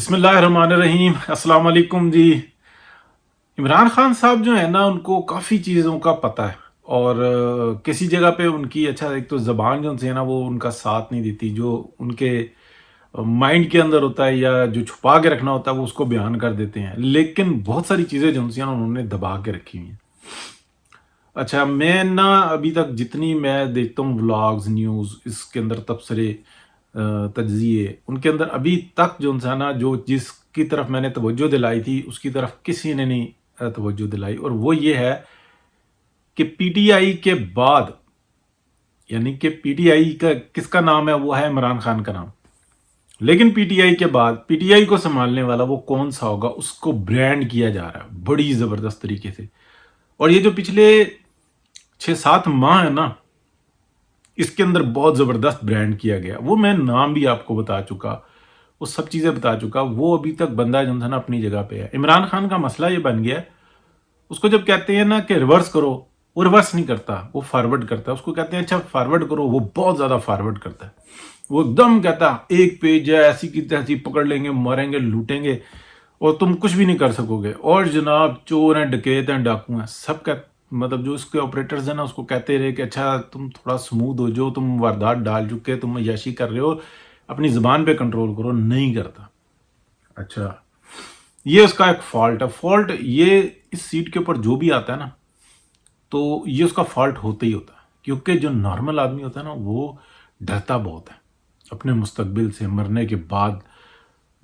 बिस्मिल्लाहिर्रहमानिर्रहीम। अस्सलाम वालेकुम जी। इमरान खान साहब जो है ना, उनको काफ़ी चीज़ों का पता है। और किसी जगह पे उनकी अच्छा, एक तो ज़बान जो है ना वो उनका साथ नहीं देती। जो उनके माइंड के अंदर होता है या जो छुपा के रखना होता है वो उसको बयान कर देते हैं, लेकिन बहुत सारी चीज़ें जो हैं ना उन्होंने दबा के रखी हुई हैं। अच्छा, मैं ना अभी तक जितनी मैं देखता हूँ व्लॉग्स, न्यूज़, इसके अंदर तबसरे, तज्ज़िये, उनके अंदर अभी तक जो है ना, जो जिसकी तरफ मैंने तवज्जो दिलाई थी उसकी तरफ किसी ने नहीं तवज्जो दिलाई। और वो ये है कि पीटीआई के बाद, यानी कि पीटीआई का किसका नाम है, वो है इमरान खान का नाम। लेकिन पीटीआई के बाद पीटीआई को संभालने वाला वो कौन सा होगा, उसको ब्रांड किया जा रहा है बड़ी ज़बरदस्त तरीके से। और ये जो पिछले 6-7 माह है ना, इसके अंदर बहुत ज़बरदस्त ब्रांड किया गया। वो मैं नाम भी आपको बता चुका, वो सब चीज़ें बता चुका। वो अभी तक बंदा जो है ना अपनी जगह पे है। इमरान खान का मसला ये बन गया है, उसको जब कहते हैं ना कि रिवर्स करो, वो रिवर्स नहीं करता, वो फॉरवर्ड करता है। उसको कहते हैं अच्छा फॉरवर्ड करो, वो बहुत ज़्यादा फॉरवर्ड करता है। वो एकदम कहता है एक पेज है, ऐसी की तैसी पकड़ लेंगे, मारेंगे, लूटेंगे और तुम कुछ भी नहीं कर सकोगे। और जनाब चोर हैं, डकैत हैं, डाकू हैं, सब का मतलब जो इसके ऑपरेटर्स हैं ना उसको कहते रहे कि अच्छा तुम थोड़ा स्मूथ हो जाओ, तुम वारदात डाल चुके, तुम अय्याशी कर रहे हो, अपनी ज़बान पे कंट्रोल करो। नहीं करता। अच्छा, ये उसका एक फॉल्ट है। फॉल्ट ये इस सीट के ऊपर जो भी आता है ना, तो ये उसका फॉल्ट होता ही होता है। क्योंकि जो नॉर्मल आदमी होता है ना वो डरता बहुत है अपने मुस्तकबिल से, मरने के बाद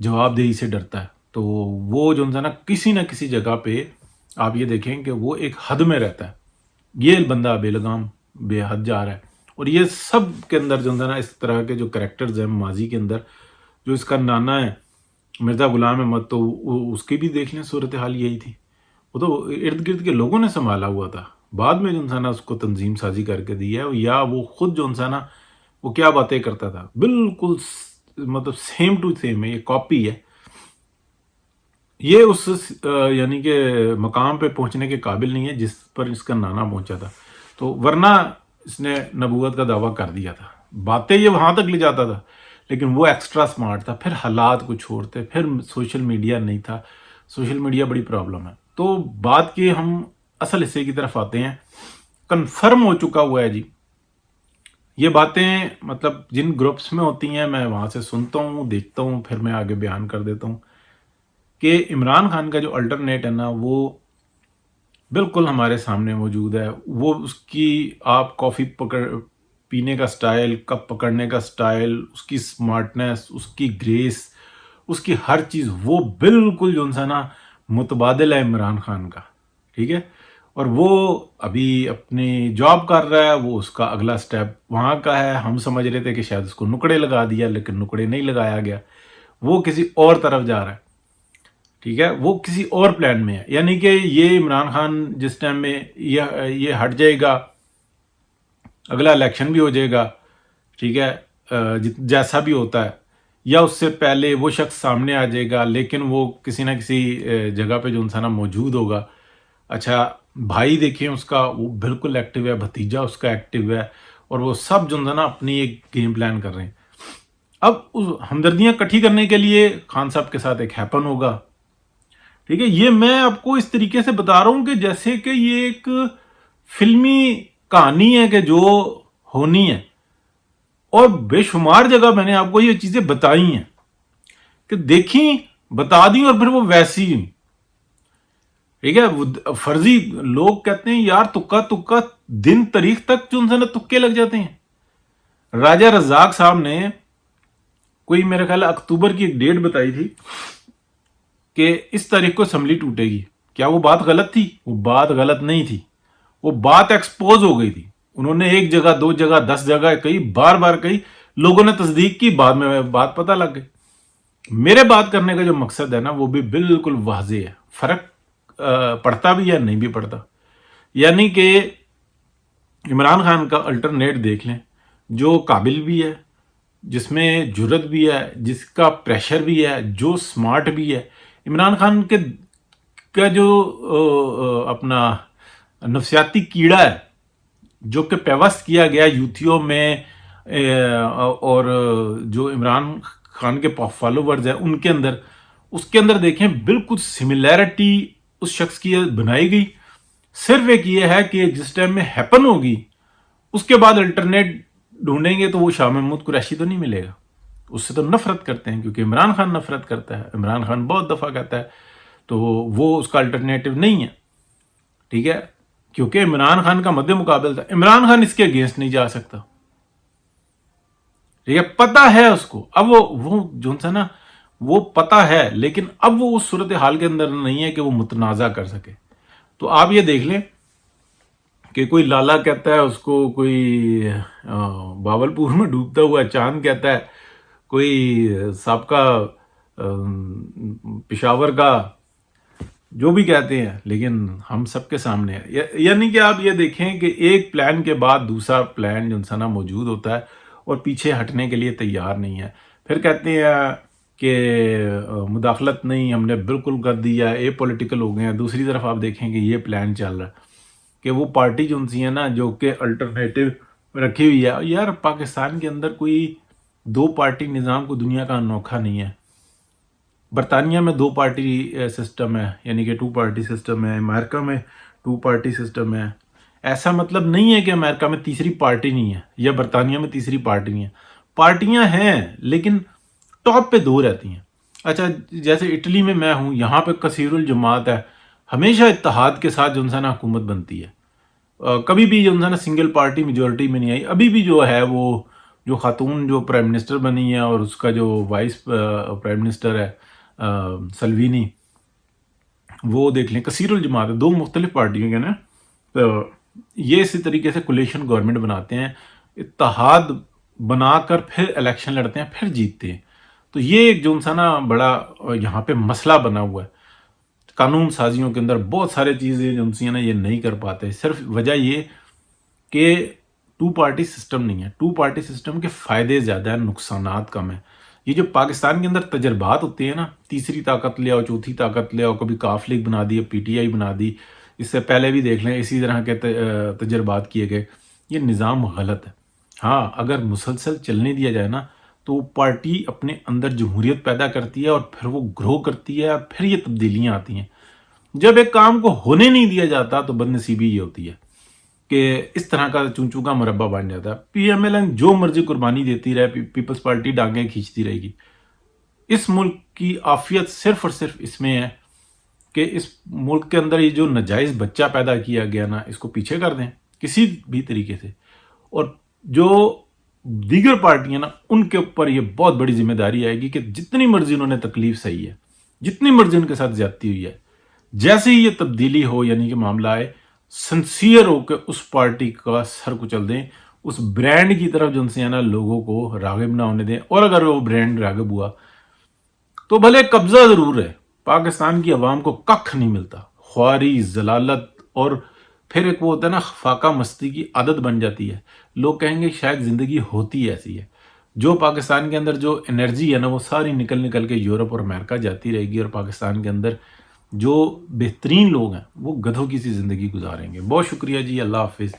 जवाबदेही से डरता है। तो वो जो है ना किसी जगह पे आप ये देखें कि वो एक हद में रहता है। ये बंदा बेलगाम बेहद जा रहा है। और ये सब के अंदर जो है ना इस तरह के जो कैरेक्टर्स हैं माजी के अंदर, जो इसका नाना है मिर्ज़ा गुलाम अहमद, तो उसकी भी देख लें सूरत हाल यही थी। वो तो इर्द गिर्द के लोगों ने संभाला हुआ था, बाद में जो है ना उसको तंजीम साजी करके दी है। या वो खुद जो है ना वो क्या बातें करता था, बिल्कुल मतलब सेम टू सेम है, ये कॉपी है। ये उस यानी कि मकाम पे पहुंचने के काबिल नहीं है जिस पर इसका नाना पहुंचा था। तो वरना इसने नबूवत का दावा कर दिया था, बातें ये वहां तक ले जाता था। लेकिन वो एक्स्ट्रा स्मार्ट था, फिर हालात कुछ और थे, फिर सोशल मीडिया नहीं था। सोशल मीडिया बड़ी प्रॉब्लम है। तो बात के हम असल हिस्से की तरफ आते हैं। कन्फर्म हो चुका हुआ है जी, ये बातें मतलब जिन ग्रुप्स में होती हैं मैं वहां से सुनता हूँ, देखता हूँ, फिर मैं आगे बयान कर देता हूँ कि इमरान खान का जो अल्टरनेट है ना वो बिल्कुल हमारे सामने मौजूद है। वो उसकी आप कॉफ़ी पकड़ पीने का स्टाइल, कप पकड़ने का स्टाइल, उसकी स्मार्टनेस, उसकी ग्रेस, उसकी हर चीज़ वो बिल्कुल जो है ना मुतबादिल है इमरान खान का। ठीक है। और वो अभी अपनी जॉब कर रहा है, वो उसका अगला स्टेप वहाँ का है। हम समझ रहे थे कि शायद उसको नुकड़े लगा दिया, लेकिन नुकड़े नहीं लगाया गया, वो किसी और तरफ जा रहा है। ठीक है, वो किसी और प्लान में है। यानी कि ये इमरान खान जिस टाइम में ये हट जाएगा, अगला इलेक्शन भी हो जाएगा, ठीक है, जैसा भी होता है, या उससे पहले वो शख्स सामने आ जाएगा, लेकिन वो किसी ना किसी जगह पे जो इंसान मौजूद होगा। अच्छा, भाई देखें उसका, वो बिल्कुल एक्टिव है, भतीजा उसका एक्टिव है, और वो सब जो है ना अपनी एक गेम प्लान कर रहे हैं। अब उस हमदर्दियां इकट्ठी करने के लिए खान साहब के साथ एक हैपन होगा। ठीक है, ये मैं आपको इस तरीके से बता रहा हूं कि जैसे कि ये एक फिल्मी कहानी है कि जो होनी है। और बेशुमार जगह मैंने आपको ये चीजें बताई हैं कि देखी, बता दी, और फिर वो वैसी ही। ठीक है, फर्जी लोग कहते हैं यार तुक्का तुक्का, दिन तारीख तक जो है ना तुक्के लग जाते हैं। राजा रजाक साहब ने कोई मेरे ख्याल अक्टूबर की एक डेट बताई थी कि इस तारीख को असेंबली टूटेगी। क्या वो बात गलत थी? वो बात गलत नहीं थी, वो बात एक्सपोज हो गई थी। उन्होंने एक जगह, दो जगह, 10 जगह कही, बार बार कही, लोगों ने तस्दीक की, बाद में बात पता लग गई। मेरे बात करने का जो मकसद है ना वो भी बिल्कुल वाज़ेह है। फर्क पड़ता भी है, नहीं भी पड़ता। यानी कि इमरान खान का अल्टरनेट देख लें, जो काबिल भी है, जिसमें जुर्रत भी है, जिसका प्रेशर भी है, जो स्मार्ट भी है। इमरान खान के का जो अपना नफसियाती कीड़ा है, जो कि पेवस्त किया गया यूथियों में, और जो इमरान खान के फॉलोवर्स हैं उनके अंदर, اس کے اندر دیکھیں بالکل سملیرٹی اس شخص کی بنائی گئی، صرف ایک یہ ہے کہ جس ٹائم میں ہیپن ہوگی اس کے بعد الٹرنیٹ ڈھونڈیں گے تو وہ شاہ محمود قریشی تو نہیں ملے گا، اس سے تو نفرت کرتے ہیں کیونکہ عمران خان نفرت کرتا ہے، عمران خان بہت دفعہ کہتا ہے، تو وہ اس کا الٹرنیٹو نہیں ہے، ٹھیک ہے، کیونکہ عمران خان کا مد مقابل تھا، عمران خان اس کے اگینسٹ نہیں جا سکتا، ٹھیک ہے، پتا ہے اس کو، اب وہ جو سا نا وہ پتا ہے، لیکن اب وہ اس صورتحال کے اندر نہیں ہے کہ وہ متنازع کر سکے۔ تو آپ یہ دیکھ لیں کہ کوئی لالا کہتا ہے اس کو، کوئی باولپور میں ڈوبتا ہوا چاند کہتا ہے، کوئی سابقہ پشاور کا جو بھی کہتے ہیں، لیکن ہم سب کے سامنے ہے، یعنی کہ آپ یہ دیکھیں کہ ایک پلان کے بعد دوسرا پلان جو نا موجود ہوتا ہے اور پیچھے ہٹنے کے لیے تیار نہیں ہے، پھر کہتے ہیں کہ مداخلت نہیں، ہم نے بالکل کر دیا، اے پولیٹیکل ہو گئے ہیں۔ دوسری طرف آپ دیکھیں کہ یہ پلان چل رہا ہے کہ وہ پارٹی جو سی ہے نا جو کہ الٹرنیٹو رکھی ہوئی ہے، یار پاکستان کے اندر کوئی دو پارٹی نظام کو دنیا کا انوکھا نہیں ہے، برطانیہ میں 2 پارٹی سسٹم ہے، یعنی کہ 2 پارٹی سسٹم ہے، امریکہ میں 2 پارٹی سسٹم ہے، ایسا مطلب نہیں ہے کہ امریکہ میں تیسری پارٹی نہیں ہے یا برطانیہ میں تیسری پارٹی نہیں ہے، پارٹیاں ہیں لیکن ٹاپ پہ 2 رہتی ہیں۔ اچھا جیسے اٹلی میں ہوں، یہاں پہ کثیر الجماعت ہے، ہمیشہ اتحاد کے ساتھ جو نا حکومت بنتی ہے، کبھی بھی جو نا سنگل پارٹی میجورٹی میں نہیں آئی، ابھی بھی جو ہے وہ جو خاتون جو پرائم منسٹر بنی ہے اور اس کا جو وائس پرائم منسٹر ہے سلوینی، وہ دیکھ لیں کثیر الجماعت ہے، 2 مختلف پارٹیوں کے نا، تو یہ اسی طریقے سے کولیشن گورنمنٹ بناتے ہیں، اتحاد بنا کر پھر الیکشن لڑتے ہیں، پھر جیتتے ہیں۔ تو یہ ایک جو نا بڑا یہاں پہ مسئلہ بنا ہوا ہے، قانون سازیوں کے اندر بہت سارے چیزیں جو نا یہ نہیں کر پاتے، صرف وجہ یہ کہ 2 پارٹی سسٹم نہیں ہے، 2 پارٹی سسٹم کے فائدے زیادہ ہیں، نقصانات کم ہیں۔ یہ جو پاکستان کے اندر تجربات ہوتے ہیں نا، تیسری طاقت لے آؤ، چوتھی طاقت لے آؤ، کبھی کاف لیگ بنا دی، پی ٹی آئی بنا دی، اس سے پہلے بھی دیکھ لیں اسی طرح کے تجربات کیے گئے، یہ نظام غلط ہے۔ ہاں اگر مسلسل چلنے دیا جائے نا تو وہ پارٹی اپنے اندر جمہوریت پیدا کرتی ہے اور پھر وہ گرو کرتی ہے اور پھر یہ تبدیلیاں آتی ہیں۔ جب ایک کام کو ہونے نہیں دیا جاتا تو بد نصیبی یہ ہوتی ہے کہ اس طرح کا چونچو کا مربع بن جاتا ہے۔ پی ایم ایل این جو مرضی قربانی دیتی رہے، پیپلز پارٹی ڈانگیں کھینچتی رہے گی۔ اس ملک کی عافیت صرف اور صرف اس میں ہے کہ اس ملک کے اندر یہ جو ناجائز بچہ پیدا کیا گیا نا، اس کو پیچھے کر دیں کسی بھی طریقے سے، اور جو دیگر پارٹیاں نا ان کے اوپر یہ بہت بڑی ذمہ داری آئے گی کہ جتنی مرضی انہوں نے تکلیف سہی ہے، جتنی مرضی ان کے ساتھ زیادتی ہوئی ہے، جیسے ہی یہ تبدیلی ہو، یعنی کہ معاملہ آئے، سنسیئر ہو کے اس پارٹی کا سر کچل دیں، اس برانڈ کی طرف جو سے نا لوگوں کو راغب نہ ہونے دیں، اور اگر وہ برانڈ راغب ہوا تو بھلے قبضہ ضرور ہے، پاکستان کی عوام کو ککھ نہیں ملتا، خواری، ضلالت، اور پھر ایک وہ ہوتا ہے نا فاقہ مستی کی عادت بن جاتی ہے، لوگ کہیں گے شاید زندگی ہوتی ایسی ہے، جو پاکستان کے اندر جو انرجی ہے نا وہ ساری نکل کے یورپ اور امریکہ جاتی رہے گی، اور پاکستان کے اندر جو بہترین لوگ ہیں وہ گدھوں کی سی زندگی گزاریں گے۔ بہت شکریہ جی، اللہ حافظ۔